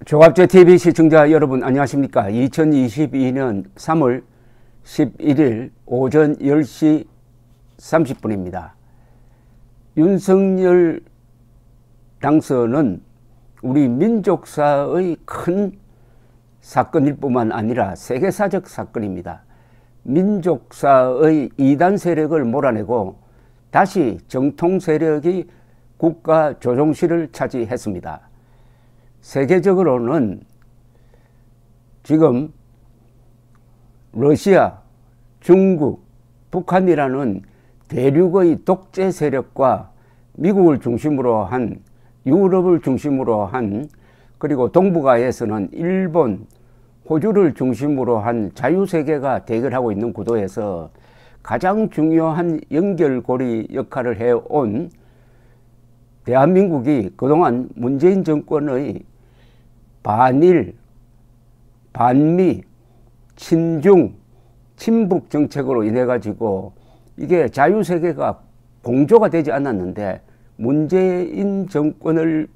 종합제TV 시청자 여러분 안녕하십니까. 2022년 3월 11일 오전 10시 30분입니다. 윤석열 당선은 우리 민족사의 큰 사건일 뿐만 아니라 세계사적 사건입니다. 민족사의 이단 세력을 몰아내고 다시 정통 세력이 국가 조종실을 차지했습니다. 세계적으로는 지금 러시아, 중국, 북한이라는 대륙의 독재 세력과 미국을 중심으로 한, 유럽을 중심으로 한, 그리고 동북아에서는 일본, 호주를 중심으로 한 자유세계가 대결하고 있는 구도에서 가장 중요한 연결고리 역할을 해온 대한민국이 그동안 문재인 정권의 반일, 반미, 친중, 친북 정책으로 인해 가지고 이게 자유세계가 공조가 되지 않았는데 문재인 정권을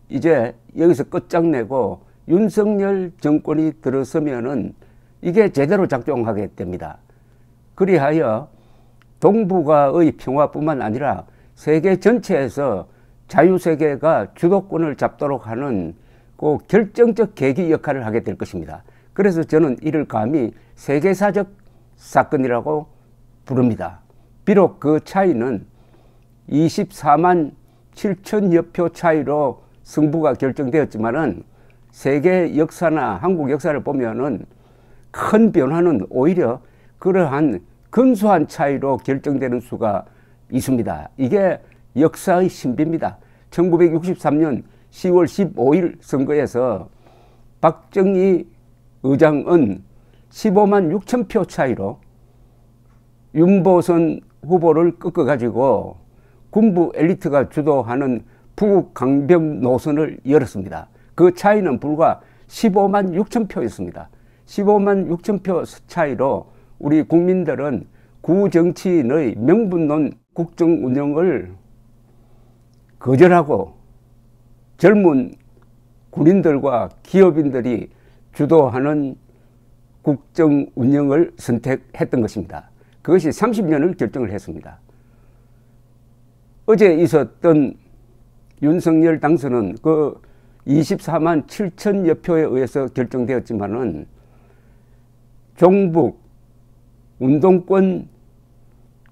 이제 여기서 끝장내고 윤석열 정권이 들어서면은 이게 제대로 작동하게 됩니다. 그리하여 동북아의 평화뿐만 아니라 세계 전체에서 자유세계가 주도권을 잡도록 하는 그 결정적 계기 역할을 하게 될 것입니다. 그래서 저는 이를 감히 세계사적 사건이라고 부릅니다. 비록 그 차이는 24만 7천여 표 차이로 승부가 결정되었지만은 세계 역사나 한국 역사를 보면은 큰 변화는 오히려 그러한 근소한 차이로 결정되는 수가 있습니다. 이게 역사의 신비입니다. 1963년 10월 15일 선거에서 박정희 의장은 15만 6천 표 차이로 윤보선 후보를 꺾어가지고 군부 엘리트가 주도하는 부국 강병 노선을 열었습니다. 그 차이는 불과 15만 6천 표였습니다. 15만 6천 표 차이로 우리 국민들은 구정치인의 명분론 국정 운영을 거절하고 젊은 군인들과 기업인들이 주도하는 국정 운영을 선택했던 것입니다. 그것이 30년을 결정을 했습니다. 어제 있었던 윤석열 당선은 그 24만 7천여 표에 의해서 결정되었지만은 종북 운동권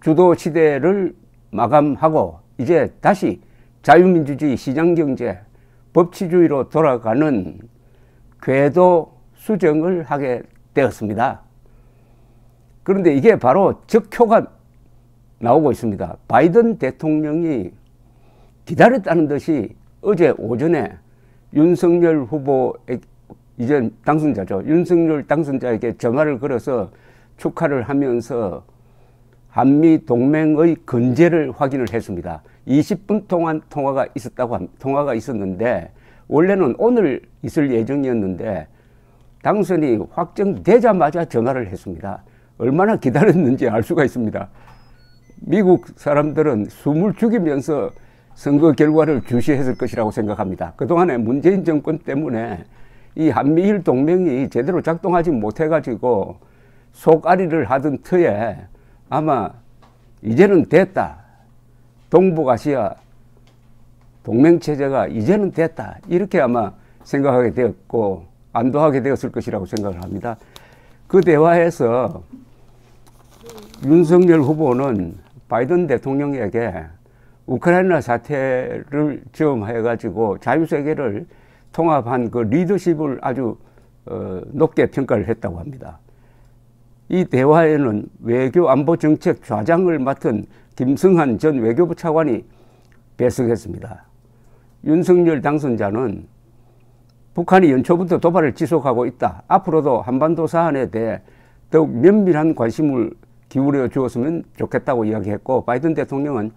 주도 시대를 마감하고 이제 다시 자유민주주의 시장경제 법치주의로 돌아가는 궤도 수정을 하게 되었습니다. 그런데 이게 바로 적효가 나오고 있습니다. 바이든 대통령이 기다렸다는 듯이 어제 오전에 윤석열 후보, 이제 당선자죠. 윤석열 당선자에게 전화를 걸어서 축하를 하면서 한미 동맹의 건재를 확인을 했습니다. 20분 동안 통화가 있었는데 원래는 오늘 있을 예정이었는데 당선이 확정되자마자 전화를 했습니다. 얼마나 기다렸는지 알 수가 있습니다. 미국 사람들은 숨을 죽이면서 선거 결과를 주시했을 것이라고 생각합니다. 그동안에 문재인 정권 때문에 이 한미일 동맹이 제대로 작동하지 못해가지고 속앓이를 하던 터에 아마 이제는 됐다. 동북아시아 동맹체제가 이제는 됐다. 이렇게 아마 생각하게 되었고 안도하게 되었을 것이라고 생각을 합니다. 그 대화에서 윤석열 후보는 바이든 대통령에게 우크라이나 사태를 점해가지고 자유세계를 통합한 그 리더십을 아주 높게 평가를 했다고 합니다. 이 대화에는 외교안보정책 좌장을 맡은 김성한 전 외교부 차관이 배석했습니다. 윤석열 당선자는 북한이 연초부터 도발을 지속하고 있다. 앞으로도 한반도 사안에 대해 더욱 면밀한 관심을 기울여 주었으면 좋겠다고 이야기했고 바이든 대통령은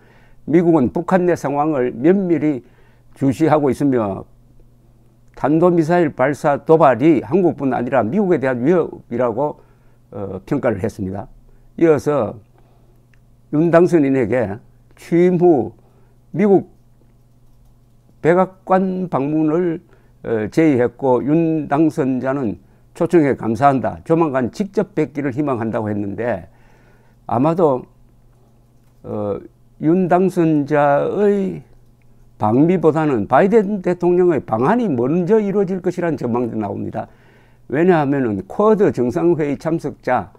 미국은 북한 내 상황을 면밀히 주시하고 있으며 탄도미사일 발사 도발이 한국뿐 아니라 미국에 대한 위협이라고 평가를 했습니다. 이어서 윤 당선인에게 취임 후 미국 백악관 방문을 제의했고 윤 당선자는 초청에 감사한다. 조만간 직접 뵙기를 희망한다고 했는데 아마도 윤 당선자의 방미보다는 바이든 대통령의 방한이 먼저 이루어질 것이라는 전망도 나옵니다. 왜냐하면 쿼드 정상회의 참석차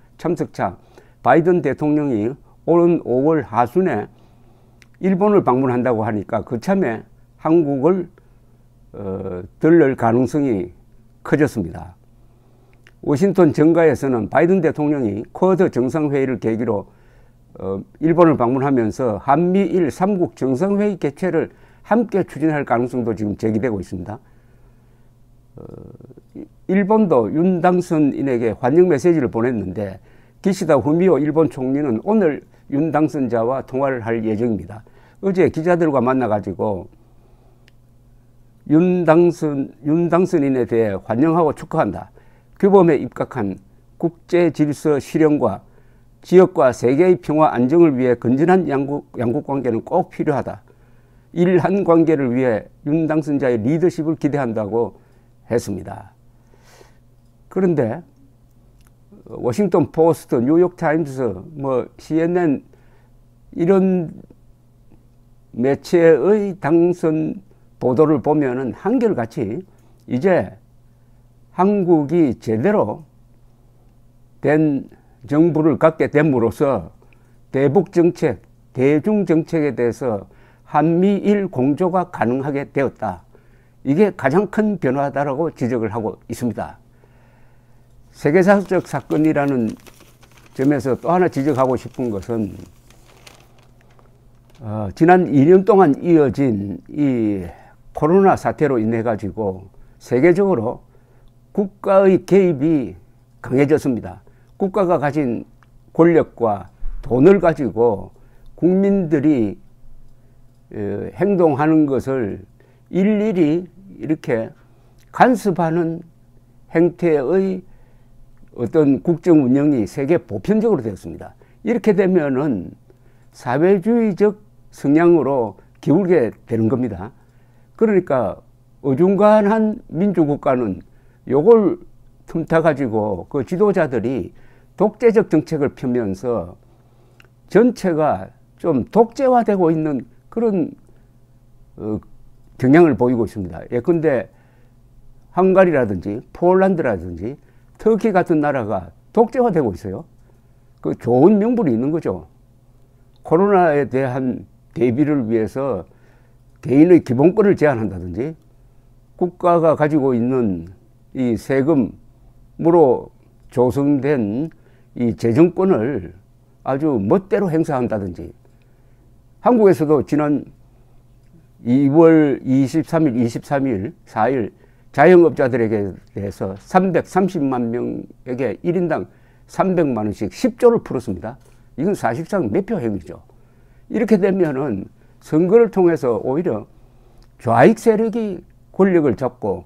바이든 대통령이 오는 5월 하순에 일본을 방문한다고 하니까 그참에 한국을 들를 가능성이 커졌습니다. 워싱턴 정가에서는 바이든 대통령이 쿼드 정상회의를 계기로 일본을 방문하면서 한미일 3국 정상회의 개최를 함께 추진할 가능성도 지금 제기되고 있습니다. 일본도 윤 당선인에게 환영 메시지를 보냈는데 기시다 후미오 일본 총리는 오늘 윤 당선자와 통화를 할 예정입니다. 어제 기자들과 만나가지고 윤 당선인에 대해 환영하고 축하한다. 규범에 입각한 국제 질서 실현과 지역과 세계의 평화 안정을 위해 건전한 양국 관계는 꼭 필요하다. 일한 관계를 위해 윤 당선자의 리더십을 기대한다고 했습니다. 그런데 워싱턴 포스트, 뉴욕 타임스, CNN 이런 매체의 당선 보도를 보면은 한결같이 이제 한국이 제대로 된 정부를 갖게 됨으로써 대북 정책, 대중 정책에 대해서 한미일 공조가 가능하게 되었다. 이게 가장 큰 변화다라고 지적을 하고 있습니다. 세계사적 사건이라는 점에서 또 하나 지적하고 싶은 것은 지난 2년 동안 이어진 이 코로나 사태로 인해 가지고 세계적으로 국가의 개입이 강해졌습니다. 국가가 가진 권력과 돈을 가지고 국민들이 행동하는 것을 일일이 이렇게 간섭하는 형태의 어떤 국정 운영이 세계 보편적으로 되었습니다. 이렇게 되면은 사회주의적 성향으로 기울게 되는 겁니다. 그러니까 어중간한 민주국가는 요걸 틈타 가지고 그 지도자들이 독재적 정책을 펴면서 전체가 좀 독재화되고 있는 그런 경향을 보이고 있습니다. 예컨대 헝가리라든지 폴란드라든지 터키 같은 나라가 독재화되고 있어요. 그 좋은 명분이 있는 거죠. 코로나에 대한 대비를 위해서 개인의 기본권을 제한한다든지 국가가 가지고 있는 이 세금으로 조성된 이 재정권을 아주 멋대로 행사한다든지 한국에서도 지난 2월 23일, 23일, 4일 자영업자들에게 대해서 330만 명에게 1인당 300만 원씩 10조를 풀었습니다. 이건 사실상 매표 행위죠. 이렇게 되면은 선거를 통해서 오히려 좌익 세력이 권력을 잡고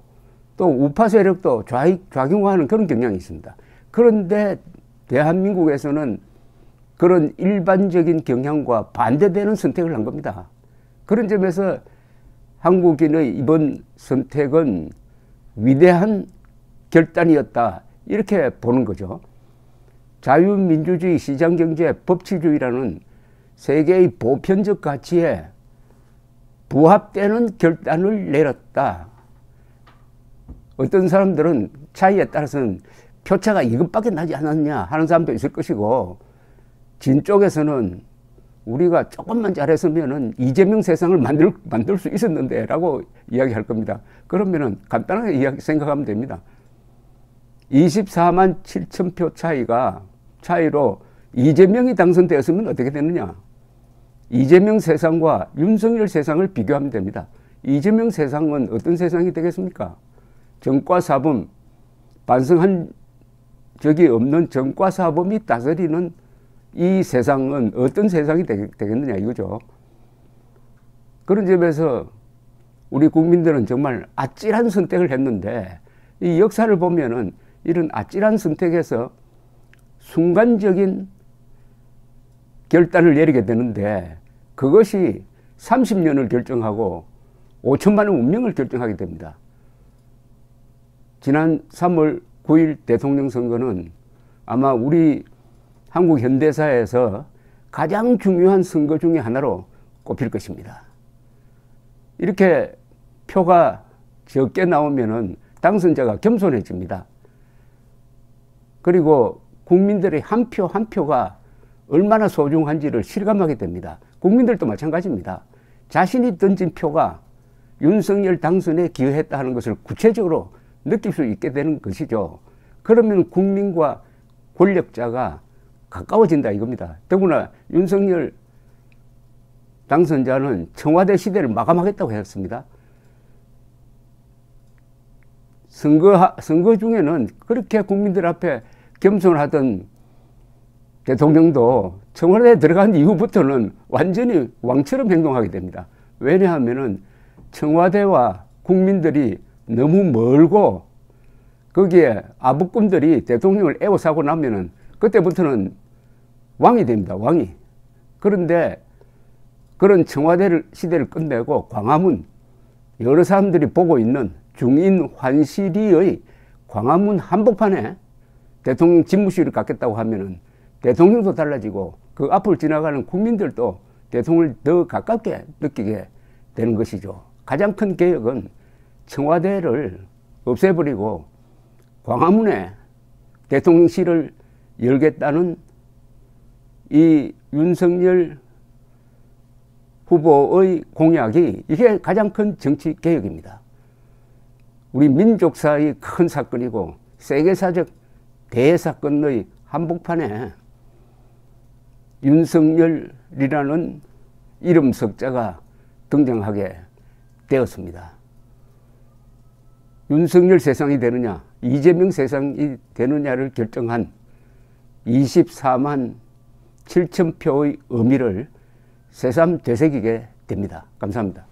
또 우파 세력도 좌경화하는 그런 경향이 있습니다. 그런데 대한민국에서는 그런 일반적인 경향과 반대되는 선택을 한 겁니다. 그런 점에서 한국인의 이번 선택은 위대한 결단이었다. 이렇게 보는 거죠. 자유민주주의, 시장경제, 법치주의라는 세계의 보편적 가치에 부합되는 결단을 내렸다. 어떤 사람들은 차이에 따라서는 표차가 이것밖에 나지 않았냐 하는 사람도 있을 것이고, 진 쪽에서는 우리가 조금만 잘했으면은 이재명 세상을 만들 수 있었는데 라고 이야기할 겁니다. 그러면은 간단하게 생각하면 됩니다. 24만 7천 표 차이로 이재명이 당선되었으면 어떻게 되느냐. 이재명 세상과 윤석열 세상을 비교하면 됩니다. 이재명 세상은 어떤 세상이 되겠습니까? 정과사범, 반성한 적이 없는 정과사범이 다스리는 이 세상은 어떤 세상이 되겠느냐 이거죠. 그런 점에서 우리 국민들은 정말 아찔한 선택을 했는데, 이 역사를 보면은 이런 아찔한 선택에서 순간적인 결단을 내리게 되는데, 그것이 30년을 결정하고 5천만의 운명을 결정하게 됩니다. 지난 3월 9일 대통령 선거는 아마 우리 한국 현대사에서 가장 중요한 선거 중에 하나로 꼽힐 것입니다. 이렇게 표가 적게 나오면은 당선자가 겸손해집니다. 그리고 국민들의 한 표 한 표가 얼마나 소중한지를 실감하게 됩니다. 국민들도 마찬가지입니다. 자신이 던진 표가 윤석열 당선에 기여했다 하는 것을 구체적으로 느낄 수 있게 되는 것이죠. 그러면 국민과 권력자가 가까워진다 이겁니다. 더구나 윤석열 당선자는 청와대 시대를 마감하겠다고 했습니다. 선거 중에는 그렇게 국민들 앞에 겸손하던 대통령도 청와대에 들어간 이후부터는 완전히 왕처럼 행동하게 됩니다. 왜냐하면은 청와대와 국민들이 너무 멀고 거기에 아부꾼들이 대통령을 에워싸고 나면은 그때부터는 왕이 됩니다. 왕이. 그런데 그런 청와대 시대를 끝내고 광화문, 여러 사람들이 보고 있는 중인 환시리의 광화문 한복판에 대통령 집무실을 갖겠다고 하면은 대통령도 달라지고 그 앞을 지나가는 국민들도 대통령을 더 가깝게 느끼게 되는 것이죠. 가장 큰 개혁은 청와대를 없애버리고 광화문에 대통령실을 열겠다는 이 윤석열 후보의 공약이 이게 가장 큰 정치 개혁입니다. 우리 민족사의 큰 사건이고 세계사적 대사건의 한복판에 윤석열이라는 이름 석자가 등장하게 되었습니다. 윤석열 세상이 되느냐, 이재명 세상이 되느냐를 결정한 24만 7천 표의 의미를 새삼 되새기게 됩니다. 감사합니다.